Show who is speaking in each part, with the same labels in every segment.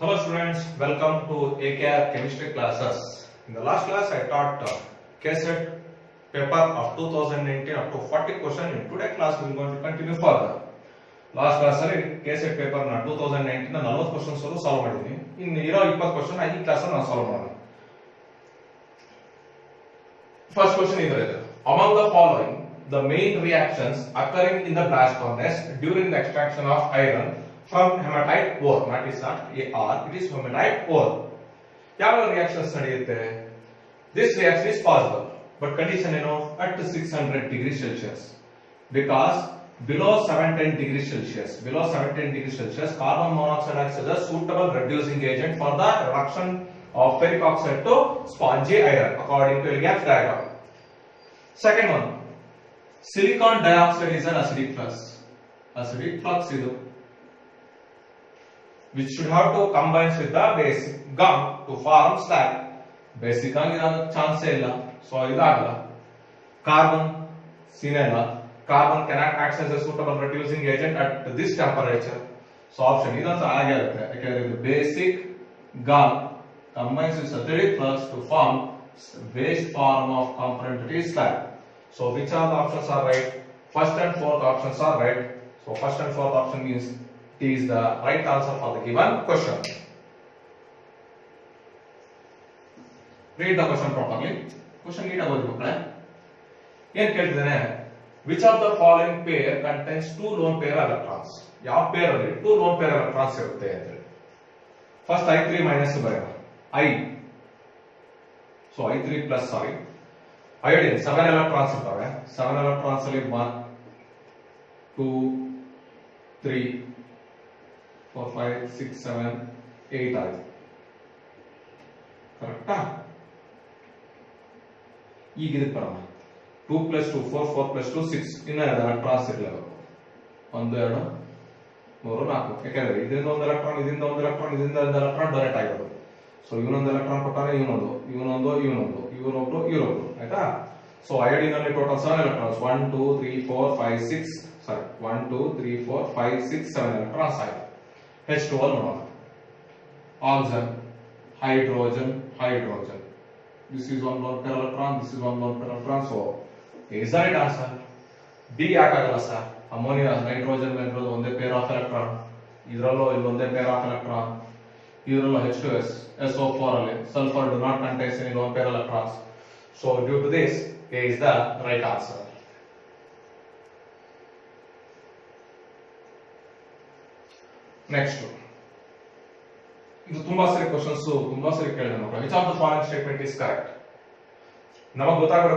Speaker 1: Hello students, welcome to AKR chemistry classes. In the last class I taught KSET paper of 2019 up to 40 questions. In today's class we are going to continue further. Last class ಅಲ್ಲಿ KSET paper ನ 2019 ನ 40 questions ಅನ್ನು solve ಮಾಡಿದ್ದೀನಿ. ಇನ್ನು ಇರೋ 20 question ಈ class ಅಲ್ಲಿ ನಾವು ಸಾಲ್ವ್ ಮಾಡೋಣ. First question ಇದೆ. Among the following, the main reactions occurring in the blast furnace during the extraction of iron from hematite ore, not AR, it is hematite ore. ಯಾವ reactions ನಡೆಯುತ್ತೆ? This reaction is possible, but condition ಏನು? At 600 degrees Celsius, because below 710 degrees Celsius, carbon monoxide acts as a suitable reducing agent for the reduction of ferric oxide to spongy iron, according to Elias diagram. Second one, silicon dioxide is an acidic flux. Acidic flux is which should have to combine with the basic gum to form slag. Basic gum is chance illa, so idagala. Carbon sinella. Carbon cannot act as a suitable reducing agent at this temperature. So option idansa ಆಗಿರುತ್ತೆ. ಯಾಕಂದ್ರೆ ಇದು basic gum combines with acidic flux to form waste form of component that is slag. So which are the options are right? First and fourth options are right. So first and fourth option means it is the right answer for the given question. Read the question properly. Question neat ಆಗಿ ಓದಬೇಕು. ಏನು ಕೇಳ್ತಿದ್ದಾನೆ? Which of the following pair contains two lone pair electrons? ಯಾವ pair ಅಲ್ಲಿ two lone pair electrons ಇರುತ್ತೆ ಅಂತ ಹೇಳಿ. First I3 minus ಬರೆಯೋಣ. I. So I3 plus sorry. Iodine 7 electrons ಇರ್ತವೆ. 7 electrons ಅಲ್ಲಿ 1 2 3 4 5 6 7 8 ಆಗಿದೆ. ಕರೆಕ್ಟಾ? ಈಗ ಇದಕ್ಕೆ ಬರೋಣ. 2 plus 2 4 4 plus 2 6 ಇನ್ನ ಎಲೆಕ್ಟ್ರಾನ್ಸ್ ಇರಲೇಬೇಕು. 1 2 3 4. ಯಾಕಂದ್ರೆ ಇದರಿಂದ ಒಂದು ಎಲೆಕ್ಟ್ರಾನ್, ಇದರಿಂದ ಒಂದು ಎಲೆಕ್ಟ್ರಾನ್, ಇದರಿಂದ ಒಂದು ಎಲೆಕ್ಟ್ರಾನ್ ಡೊನೇಟ್ ಆಗಿರೋದು. ಸೊ ಇವನೊಂದು ಎಲೆಕ್ಟ್ರಾನ್ ಕೊಟ್ಟಾನೆ, ಇವನೊಂದು ಆಯ್ತಾ? ಸೊ ಐಡಿನ್ ಅಲ್ಲಿ ಟೋಟಲ್ 7 ಎಲೆಕ್ಟ್ರಾನ್ಸ್ 1 2 3 4 5 6 ಸಾರಿ 1 2 3 4 5 6 7 ಎಲೆಕ್ಟ್ರಾನ್ಸ್ ಆಗಿದೆ. H2O ನೋಡೋಣ. Oxygen, hydrogen. This is one lone pair electron, this is one lone pair electron. So is the right answer. D ಯಾಕಾಗಲ್ಲ sir? Ammonia nitrogen ಮೇಲೆ ಒಂದೇ pair of electron, ಇದರಲ್ಲೂ ಇಲ್ಲೊಂದೇ pair of electron, ಇದರಲ್ಲೂ H2S SO4 ಅಲ್ಲಿ sulfur do not contain any lone pair electrons. So due to this, A is the right answer. Next, ಇದು ತುಂಬಾ ಸರಿ questions ತುಂಬಾ ಸರಿ ಕೇಳಿದೆ ಮಕ್ಕಳು. Which of the following statement is correct? ನಮಗೆ ಗೊತ್ತಾಗಬೇಕು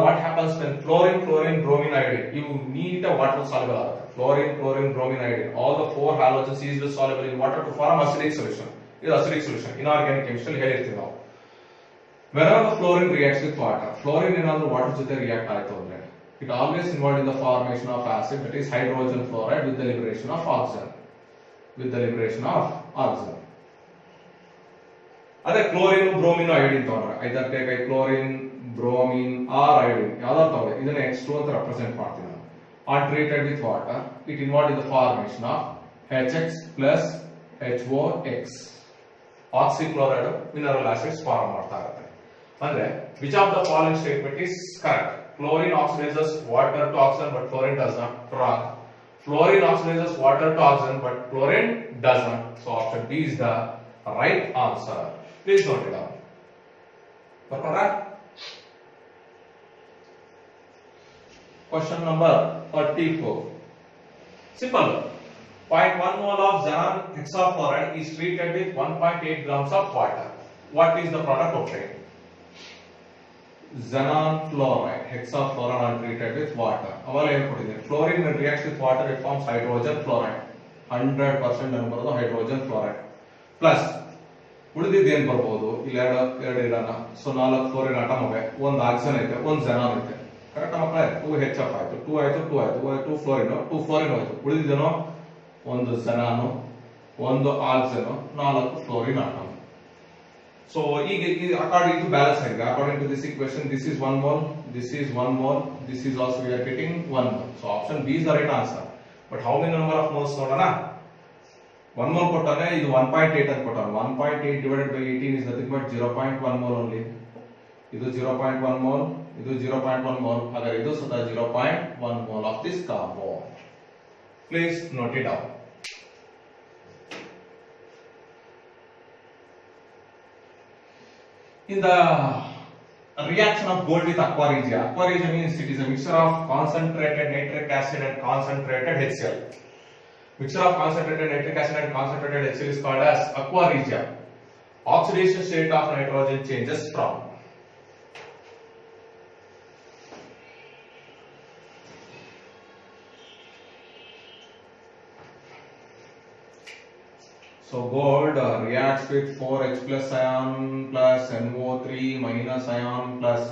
Speaker 1: what happens when fluorine bromine iodine ಇವು ನೀಟಾಗಿ ವಾಟರ್ ಸಾಲ್ಯುಬಲ್ ಆಗುತ್ತೆ. Fluorine bromine iodine all the 4 halogens is soluble in water to form acidic solution. ಇದು ಅಸಿಡಿಕ್ ಸೊಲ್ಯೂಷನ್. ಇನ್ಆರ್ಗ್ಯಾನಿಕ್ ಕೆಮಿಸ್ಟ್ರಿ ಹೇಳಿರ್ತೀವಿ ನಾವು. whenever the fluorine reacts with water, fluorine ಏನಾದರೂ water ಜೊತೆ react ಆಯ್ತು ಅಂದ್ರೆ it always involved in the formation of acid, that is hydrogen fluoride with the liberation of oxygen. ಅದೇ chlorine bromine iodine ತಗೊಂಡ್ರೆ either take chlorine bromine or iodine ಯಾವ್ದಾದ್ರು ತಗೊಂಡ್ರೆ ಇದನ್ನ H2 ಅಂತ ರೆಪ್ರೆಸೆಂಟ್ ಮಾಡ್ತೀವಿ ನಾವು. On treated with water it involve in the formation of HX plus HOX. Oxychloride mineral acids form ಮಾಡ್ತಾ ಇರುತ್ತೆ. ಅಂದ್ರೆ which of the following statement is correct? Chlorine oxidizes water to oxygen but fluorine does not. Wrong. Fluorine oxidizes water to oxygen but chlorine does not. So option B is the right answer. Please note it down. Question number 34. Simple. 0.1 mole of xenon hexafluoride is treated with 1.8 grams of water. What is the product obtained? Xenon fluoride, hexafluoride are treated with water. Avala ಏನು ಕೊಟ್ಟಿದೆ? Fluorine when reacts with water it forms hydrogen fluoride. 100% ನಾನು ಬರೋದು hydrogen fluoride. Plus ಉಳಿದಿದ್ದು ಏನು ಬರ್ಬೋದು? ಇಲ್ಲಿ ಎರಡು ಇರೋಣ. ಸೊ 4 ಫ್ಲೋರಿನ್ ಆಟಮ್ ಇವೆ, ಒಂದು ಆಕ್ಸಿಜನ್ ಐತೆ, ಒಂದು xenon ಐತೆ. ಕರೆಕ್ಟ್ ಮಕ್ಕಳೇ? 2HF ಆಯ್ತು, 2 ಆಯ್ತು, 2 ಆಯ್ತು, 2 ಫ್ಲೋರಿನ್ ಆಯ್ತು. ಉಳಿದಿದ್ದೇನೋ ಒಂದು xenon, ಒಂದು oxygen, 4 fluorine atom. So according to balance ಆಗಿದೆ. According to this equation, this is 1 mole, this is 1 mole, this is also we are getting 1 mole. So option B is the right answer. But how many number of moles ನೋಡೋಣ? 1 mole ಕೊಟ್ಟಾನೆ ಇದು 1.8 ಅಂತ ಕೊಟ್ಟಾನೆ 1.8 divided by 18 is nothing but 0.1 mole only ಇದು 0.1 mole ಇದು 0.1 mole ಹಾಗಾದ್ರೆ ಇದು ಸಹ 0.1 mole of this compound please note it down in the reaction of gold with aqua regia means it is a mixture of concentrated nitric acid and concentrated HCl. Mixture of concentrated nitric acid and concentrated HCl is called as aqua regia. Oxidation state of nitrogen changes from so gold reacts with 4H plus ion plus NO3 minus ion plus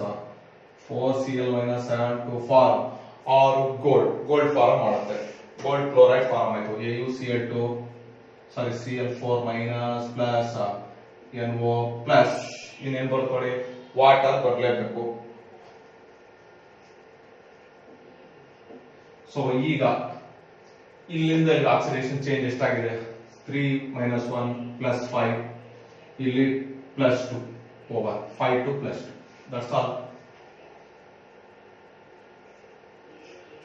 Speaker 1: 4Cl minus ion to form or gold form ಮಾಡುತ್ತೆ gold chloride form ಆಯ್ತು AuCl2 sorry Cl4 minus plus NO plus ಇನ್ನೇನು ಬರ್ತದೆ water ಕೊಡಲೇಬೇಕು so ಈಗ ಇಲ್ಲಿಂದ ಇಲ್ಲಿ oxidation change ಎಷ್ಟಾಗಿದೆ 3 minus 1 plus 5 ಇಲ್ಲಿ plus 2 over 5 to plus 2 that's all.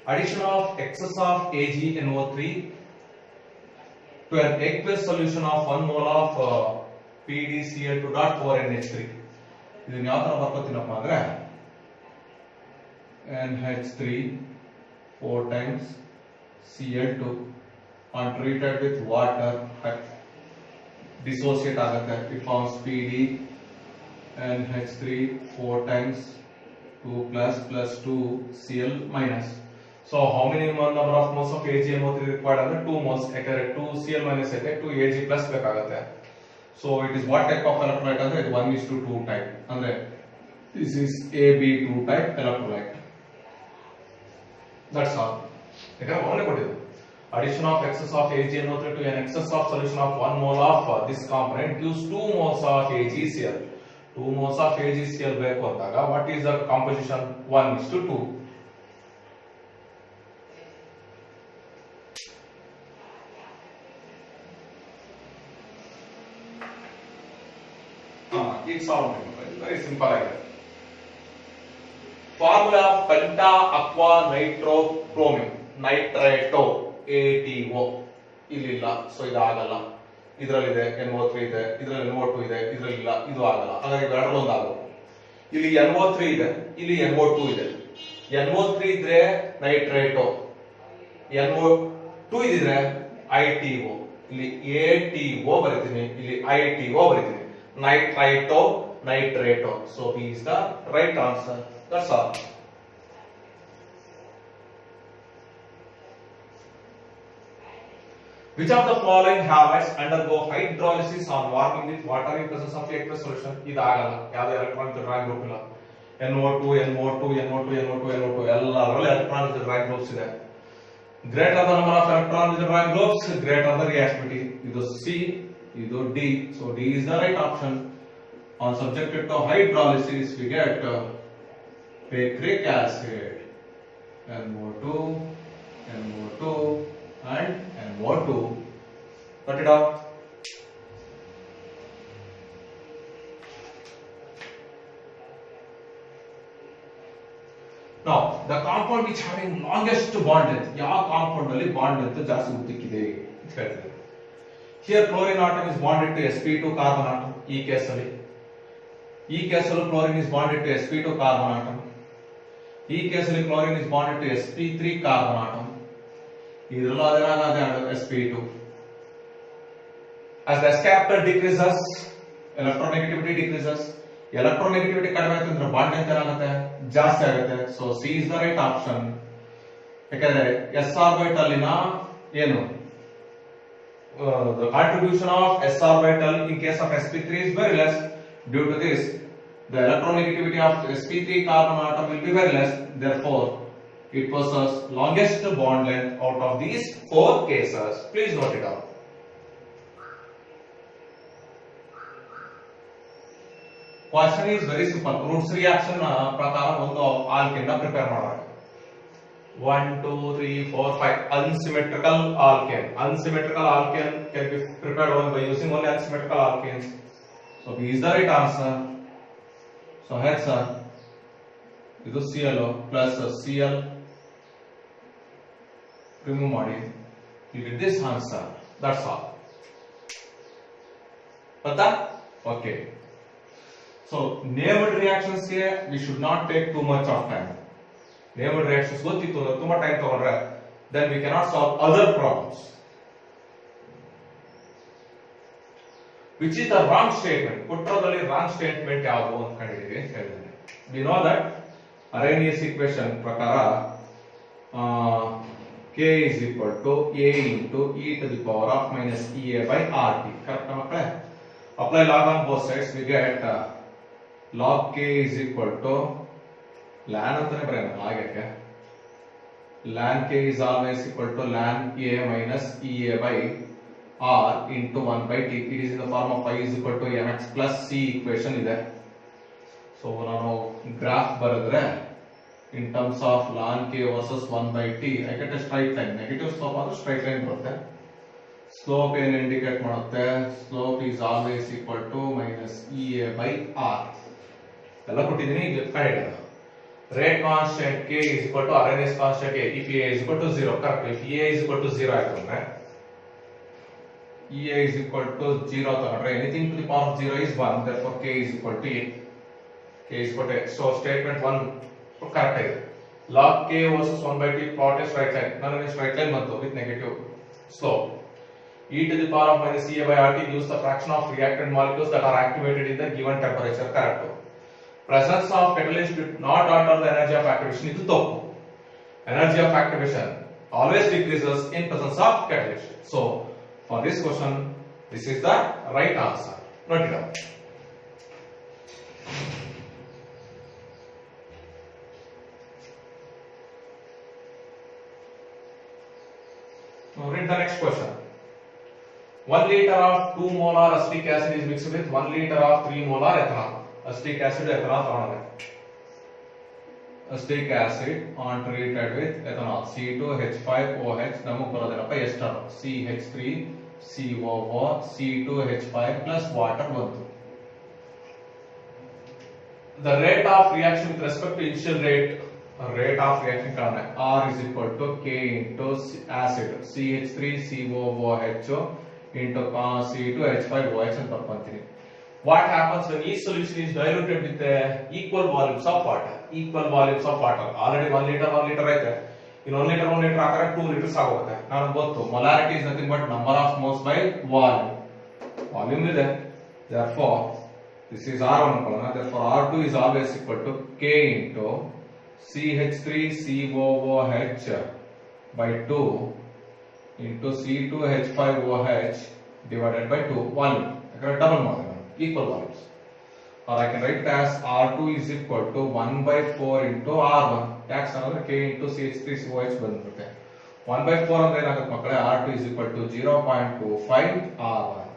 Speaker 1: Addition of excess of AgNO3 to an aqueous solution of 1 mole of PdCl2.4NH3 ಇದನ್ನ ಯಾವ ತರ ಬರ್ಕೋತೀನಪ್ಪ ಅಂದ್ರೆ NH3 4 times Cl2 on treated with water dissociate ಆಗುತ್ತೆ it forms PD and H3 4 times 2 plus plus 2 Cl minus so how many number of moles of AgNO3 required ಅಂದ್ರೆ 2 moles ಯಾಕಂದ್ರೆ 2 Cl minus ಐತೆ 2 Ag plus ಬೇಕಾಗುತ್ತೆ so it is what type of electrolyte ಅಂದ್ರೆ ಇದು 1:2 type ಅಂದ್ರೆ this is AB2 type electrolyte that's all ಯಾಕಂದ್ರೆ ಅವನೇ ಕೊಟ್ಟಿದ್ದು addition of excess of AgNO3 to an excess of solution of 1 mole of this component gives 2 moles of AgCl 2 moles of AgCl ಬೇಕು ಅಂದಾಗ what is the composition 1:2 ಈಗ solve ಮಾಡಿ very simple ಆಗಿದೆ formula ಪೆಂಟಾ aqua ನೈಟ್ರೋಕ್ರೋಮಿನ್ ನೈಟ್ರೇಟೋ ATO ಇಲ್ಲಿಲ್ಲ so ಇದು ಆಗಲ್ಲ ಇದರಲ್ಲಿದೆ NO3 ಇದೆ ಇದರಲ್ಲಿ NO2 ಇದೆ ಇದರಲ್ಲಿಲ್ಲ ಇದು ಆಗಲ್ಲ ಹಾಗಾಗಿ ಎರಡರಲ್ಲಿ ಒಂದು ಆಗಬೇಕು ಇಲ್ಲಿ NO3 ಇದೆ ಇಲ್ಲಿ NO2 ಇದೆ NO3 ಇದ್ರೆ ನೈಟ್ರೇಟೋ NO2 ಇದ್ರೆ ITO ಇಲ್ಲಿ ATO ಬರೀತೀನಿ ಇಲ್ಲಿ ITO ಬರೀತೀನಿ ನೈಟ್ರೈಟೋ ನೈಟ್ರೇಟೋ so B is the right answer that's all. Which of the following halides undergo hydrolysis on warming with water in presence of aqueous solution? ಇದಾಗಲ್ಲ ಯಾವುದೇ ಎಲೆಕ್ಟ್ರಾನ್ ಡ್ರಾಯಿಂಗ್ ಗ್ರೂಪ್ ಇಲ್ಲ NO2 ಎಲ್ಲದರಲ್ಲಿ electron drawing groups ಇದೆ greater the number of electron with the drawing groups greater the reactivity ಇದು C ಇದು D so D is the right option on subjected to hydrolysis we get picric acid NO2 and NO2 cut it out now the compound which having longest bond length ಯಾವ compound ಅಲ್ಲಿ bond length ಜಾಸ್ತಿ ಉದ್ದಕ್ಕಿದೆ ಅಂತ ಹೇಳ್ತಾರೆ here chlorine atom is bonded to sp2 carbon atom ಈ ಕೇಸಲ್ಲಿ chlorine is bonded to sp2 carbon atom ಈ ಕೇಸಲ್ಲಿ chlorine is bonded to sp3 carbon atom ಇದರಲ್ಲೂ ಅದೇ sp2 as the s capital decreases electronegativity decreases electronegativity ಕಡಿಮೆ ಆಗುತ್ತೆ ಅಂದ್ರೆ bond length ಏನಾಗುತ್ತೆ ಜಾಸ್ತಿ ಆಗುತ್ತೆ so C is the right option ಯಾಕಂದ್ರೆ s orbital ಇನ ಏನು the contribution of s orbital in case of sp3 is very less due to this the electronegativity of sp3 carbon atom will be very less therefore it possesses longest bond length out of these 4 cases please note it down. Question is very simple. Roots reaction ಪ್ರಕಾರ ಒಂದು alkane ನ prepare ಮಾಡಬೇಕು 1, 2, 3, 4, 5 unsymmetrical alkane. Unsymmetrical alkane can be prepared only by using only unsymmetrical alkanes. So B is the right answer. So answer ಇದು Cl plus Cl remove ಮಾಡಿ you get this answer. That's all. Pata? Okay. So named reactions here we should not take too much of time. Named reactions ಗೊತ್ತಿತ್ತು ಅಂದ್ರೆ ತುಂಬಾ time ತಗೊಂಡ್ರೆ then we cannot solve other problems. Which is the wrong statement? ಕೊಟ್ಟರಲ್ಲಿ wrong statement ಯಾವುದು ಅಂತ ಕಂಡಿದ್ದೀವಿ ಅಂತ ಹೇಳಿದ್ರೆ. We know that Arrhenius equation ಪ್ರಕಾರ K is equal to A into e to the power of minus EA by RT. Correct ಮಕ್ಕಳೇ? Apply log on both sides. We get log K is equal to ln ಅಂತಾನೆ ಬರೆಯೋಣ ಹಾಗೆ ln K is always equal to ln A minus EA by R into 1 by T. It is in the form of I is equal to mx plus C equation ಇದೆ. So ನಾನು graph ಬರೆದ್ರೆ in terms of ln K versus 1 by T I get a straight line. Negative slope ಆದ್ರೆ straight line ಬರುತ್ತೆ. Slope ಏನು indicate ಮಾಡುತ್ತೆ? Slope is always equal to minus EA by R. ಎಲ್ಲ ಕೊಟ್ಟಿದ್ದೀನಿ ಈಗ ಕಂಡುಹಿಡಿಯೋಣ. Rate constant K is equal to Arrhenius constant A if A is equal to 0. Correct. If EA is equal to 0 ಆಯ್ತು ಅಂದ್ರೆ EA is equal to 0 ತಗೊಂಡ್ರೆ anything to the power of 0 is 1. Therefore K is equal to A. K is equal to A. So statement 1 correct ಆಗಿದೆ. Log K versus 1 by T plot a straight line. ನನಗೆ straight line ಬಂತು with negative slope. E to the power of minus EA by RT gives the fraction of reactant molecules that are activated in the given temperature. Correct. Presence of catalyst did not alter the energy of activation. ಇದು ತಪ್ಪು. Energy of activation always decreases in presence of catalyst. So for this question, this is the right answer. Note it down. Now read the next question. 1 liter of 2 molar acetic acid is mixed with 1 liter of 3 molar ethanol. Acetic acid ethanol ತಗೊಂಡ್ರೆ acetic acid on treated with ethanol C2H5OH ನಮಗೆ ಬರೋದೇನಪ್ಪ ಎಷ್ಟು CH3COO C2H5 plus water ಬಂತು. The rate of reaction with respect to initial rate of reaction ಕಾರಣ R is equal to K into acid CH3COOH into C2H5OH ಅಂತ ಬರ್ಕೊಂತೀನಿ. What happens when each solution is diluted with equal volumes of water? Equal volumes of water. Already 1 liter ಐತೆ. In 1 liter ಹಾಕಿದ್ರೆ 2 liters ಆಗುತ್ತೆ. ನನಗೆ ಗೊತ್ತು molarity is nothing but number of moles by volume. Volume ಇದೆ. Therefore, this is R1 ಅನ್ಕೊಳ್ಳೋಣ. Therefore, R2 is always equal to K into CH3COOH by 2 into C2H5OH divided by 2 volume. Double model. Equal volumes. Or I can write it as R2 is equal to 1 by 4 into R1. Tax another K into CH3COH ಬಂದ್ಬಿಡುತ್ತೆ. 1 by 4 ಅಂದ್ರೆ ಏನಾಗುತ್ತೆ ಮಕ್ಕಳೇ? R2 is equal to 0.25 R1.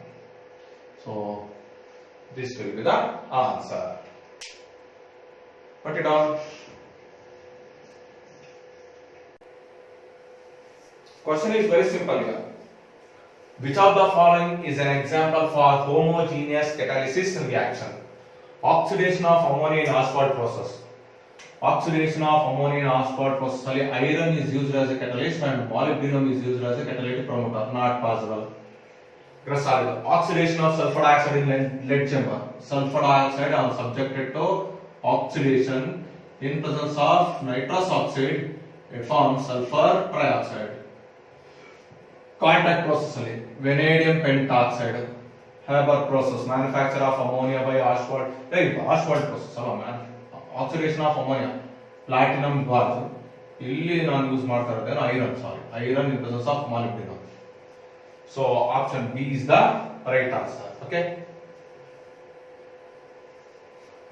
Speaker 1: So this will be the answer. Put it down. Question is very simple here. Which of the following is an example for homogeneous catalysis reaction? Oxidation of ammonia in asphalt process. Oxidation of ammonia in asphalt process ಅಲ್ಲಿ iron is used as a catalyst and molybdenum is used as a catalytic promoter. Not possible. Oxidation of sulfur dioxide in lead chamber. Sulfur dioxide are subjected to oxidation in presence of nitrous oxide. It forms sulfur trioxide. Contact process ಅಲ್ಲಿ vanadium pentoxide. Haber process, manufacture of ammonia by asphalt. Asphalt process ಅಲ್ಲ man. Oxidation of ammonia, platinum ಬಾರ್ದು. ಇಲ್ಲಿ ನಾನು use ಮಾಡ್ತಾ ಇರೋದೇನು iron in presence of molybdenum. So option B is the right answer. Okay.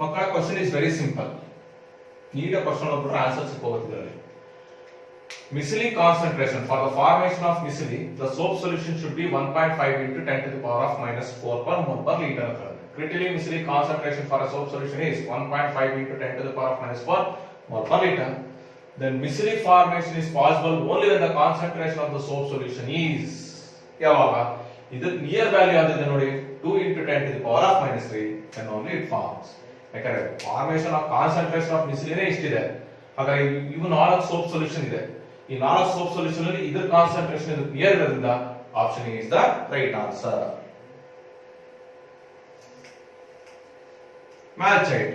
Speaker 1: ಮಕ್ಕಳ question is very simple. ನೀಟಾಗಿ question ಒಬ್ಬರು answer ಸಿಕ್ಕೋಗುತ್ತೆ ಇದರಲ್ಲಿ. Miceli concentration. For the formation of miceli, the soap solution should be 1.5 into 10 to the power of minus 4 per mole per liter. Critically, miceli concentration for a soap solution is 1.5 into 10 to the power of minus 4 mole per liter. then micelle formation is possible only when the concentration of the soap solution is ಯಾವಾಗ ಇದು near value ಆಗಿದೆ ನೋಡಿ 2 into 10 to the power of minus 3 then only it forms. ಯಾಕಂದ್ರೆ formation of concentration of ಮಿಸಿಲಿನೇ ಇಷ್ಟಿದೆ, ಹಾಗಾಗಿ ಇವು 4 soap solution ಇದೆ. ಈ 4 soap solution ಅಲ್ಲಿ ಇದರ ಕಾನ್ಸಂಟ್ರೇಷನ್ ಇದು ನಿಯರ್ ಇರೋದ್ರಿಂದ option is the right answer. Match it.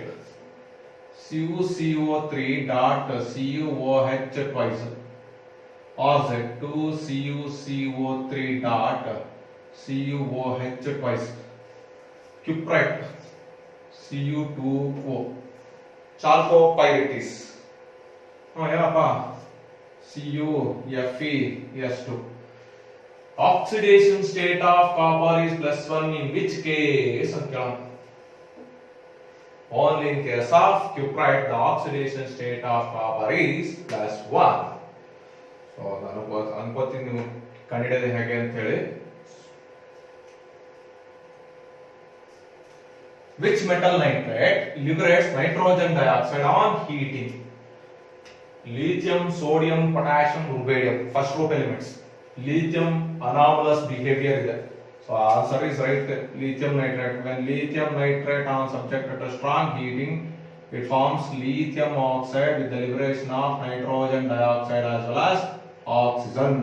Speaker 1: CuCO3 dot CuOH twice or Z2 CuCO3 dot CuOH twice. Cuprite Cu2O. Chalcopyritis. ಏನಪ್ಪಾ CuFeS2. Oxidation state of copper is +1 in which case ಅಂತ ಕೇಳೋಣ. Only in case of cuprite, the oxidation state of copper is +1. So, ಅನ್ಕೋತೀನಿ ನೀವು ಕಂಡಿಡಿಯೋದು ಹೇಗೆ ಅಂತ ಹೇಳಿ. Which metal nitrate liberates nitrogen dioxide on heating? Lithium, sodium, potassium, rubidium. First group elements. Lithium anomalous behavior ಇದೆ. So answer is right. Lithium nitrate. When lithium nitrate is subjected to strong heating, it forms lithium oxide with the liberation of nitrogen dioxide as well as oxygen.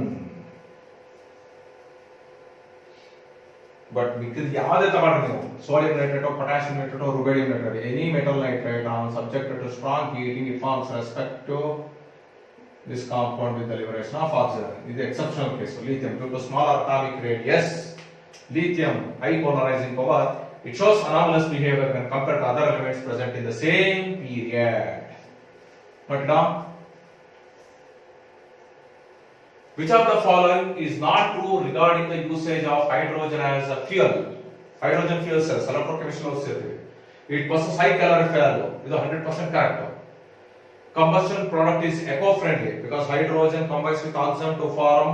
Speaker 1: But because ಯಾವುದೇ ತಗೊಂಡ್ರೆ ನೀವು sodium nitrate, potassium nitrate, rubidium nitrate, any metal nitrate is subjected to strong heating, it forms respect to this compound with the liberation of oxygen. This is the exceptional case. So lithium, due to smaller atomic radius, lithium high polarizing power, it shows anomalous behavior when compared to other elements present in the same period. But now, which of the following is not true regarding the usage of hydrogen as a fuel? Hydrogen fuel cells, electrochemical theory. It possesses high calorific value. This is 100% correct. Combustion product is eco-friendly because hydrogen combines with oxygen to form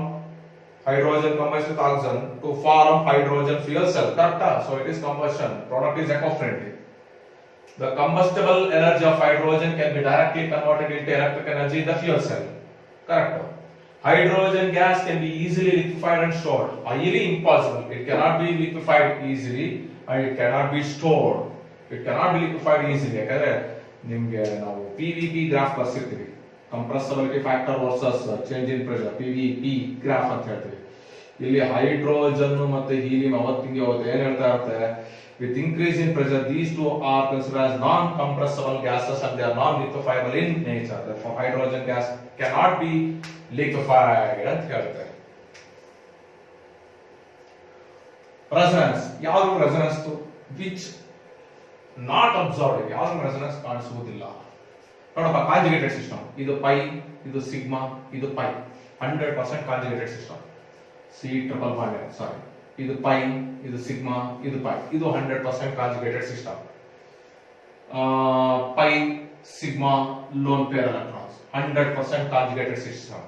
Speaker 1: hydrogen fuel cell. Correct? So it is combustion. Product is eco-friendly. The combustible energy of hydrogen can be directly converted into electric energy in the fuel cell. Correct? Hydrogen gas can be easily liquefied and stored. Highly impossible. It cannot be liquefied easily and it cannot be stored. It cannot be liquefied easily. ಯಾಕಂದ್ರೆ ನಿಮಗೆ ನಾವು PVP graph ಬರ್ಸಿರ್ತೀವಿ, compressibility factor versus change in pressure, PVP graph ಅಂತ ಹೇಳ್ತೀವಿ. ಇಲ್ಲಿ hydrogen ಮತ್ತೆ helium ಅವತ್ತಿಂಗೆ ಅವತ್ತು ಏನ್ ಹೇಳ್ತಾ ಇರುತ್ತೆ, with increase in pressure these two are considered as non compressible gases and they are non liquefiable in nature. Therefore hydrogen gas cannot be liquefied ಅಂತ ಹೇಳ್ತಾರೆ. ರೆಸೊನೆನ್ಸ್, ಯಾವುದು ರೆಸೊನೆನ್ಸ್ which not observed, ಯಾವುದು resonance ಕಾಣಿಸುವುದಿಲ್ಲ. ನೋಡಪ್ಪ, conjugated system, ಇದು pi, ಇದು sigma, ಇದು pi, 100% conjugated system. C triple bond, sorry, ಇದು ಪೈ, ಇದು ಸಿಗ್ಮಾ, ಇದು ಪೈ, ಇದು 100% conjugated system. Pi, sigma, lone pair electrons, 100% conjugated system.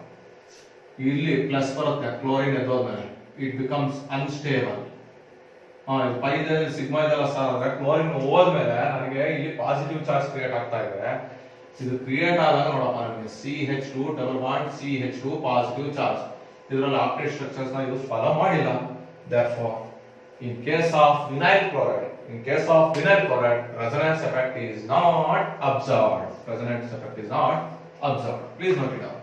Speaker 1: ಇಲ್ಲಿ ಪ್ಲಸ್ ಬರುತ್ತೆ, ಕ್ಲೋರಿನ್ ಎದ್ದೋದ್ಮೇಲೆ ಇಟ್ ಬಿಕಮ್ಸ್ ಅನ್ಸ್ಟೇಬಲ್. ಪೈ ಇದೆ, ಸಿಗ್ಮಾ ಇದೆಲ್ಲ ಸರ್ ಅಂದ್ರೆ ಕ್ಲೋರಿನ್ ಹೋದ್ಮೇಲೆ ನನಗೆ ಇಲ್ಲಿ ಪಾಸಿಟಿವ್ ಚಾರ್ಜ್ ಕ್ರಿಯೇಟ್ ಆಗ್ತಾ ಇದೆ. ಇದು ಕ್ರಿಯೇಟ್ ಆದಾಗ ನೋಡಪ್ಪ ನನಗೆ CH2 double bond CH2 positive charge. ಇದರಲ್ಲಿ ಆಕ್ಟೇಟ್ ಸ್ಟ್ರಕ್ಚರ್ಸ್ ನ ಇದು ಫಾಲೋ ಮಾಡಿಲ್ಲ. Therefore, in case of vinyl chloride, resonance effect is not observed. Resonance effect is not observed. Please note it down.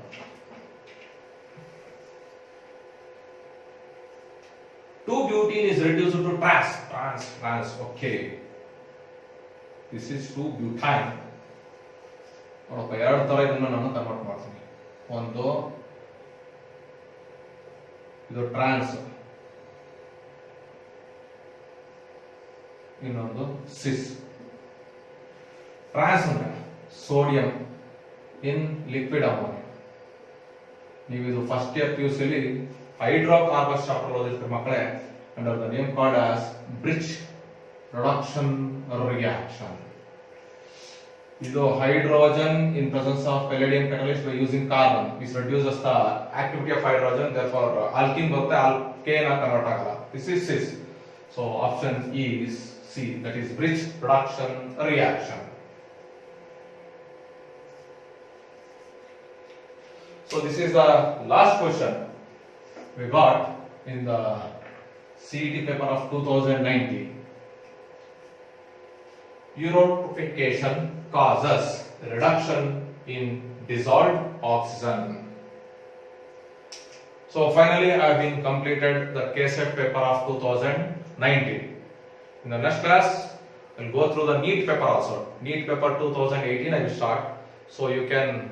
Speaker 1: 2-butene is reduced to trans. Okay. This is 2-butyne. ನೋಡಪ್ಪ, ಎರಡು ತರ ಇದನ್ನ ನಾನು convert ಮಾಡ್ತೀನಿ. ಒಂದು ಇದು ಟ್ರಾನ್ಸ್, ಇನ್ನೊಂದು ಸಿಸ್. ಟ್ರಾನ್ಸ್ ಅಂದ್ರೆ ಸೋಡಿಯಂ ಇನ್ ಲಿಕ್ವಿಡ್ ಅಮೋನಿಯಾ. ನೀವು ಇದು ಫಸ್ಟ್ ಇಯರ್ PUC ಅಲ್ಲಿ ಹೈಡ್ರೋಕಾರ್ಬನ್ಸ್ ಚಾಪ್ಟರ್ ಓದಿರ್ತೀರಿ ಮಕ್ಕಳೇ, under the name called as Birch reduction reaction. ಇದು hydrogen in presence of palladium catalyst by using carbon. This reduces the activity of hydrogen, therefore alkene ಬರುತ್ತೆ, alkane convert ಆಗಲ್ಲ. This is cis. So option is C, that is bridge reduction reaction. So this is the last question we got in the CET paper of 2019. Eutrophication causes reduction in dissolved oxygen. So finally I have been completed the KSET paper of 2019. In the next class I will go through the NEET paper also. NEET paper 2018 I will start, so you can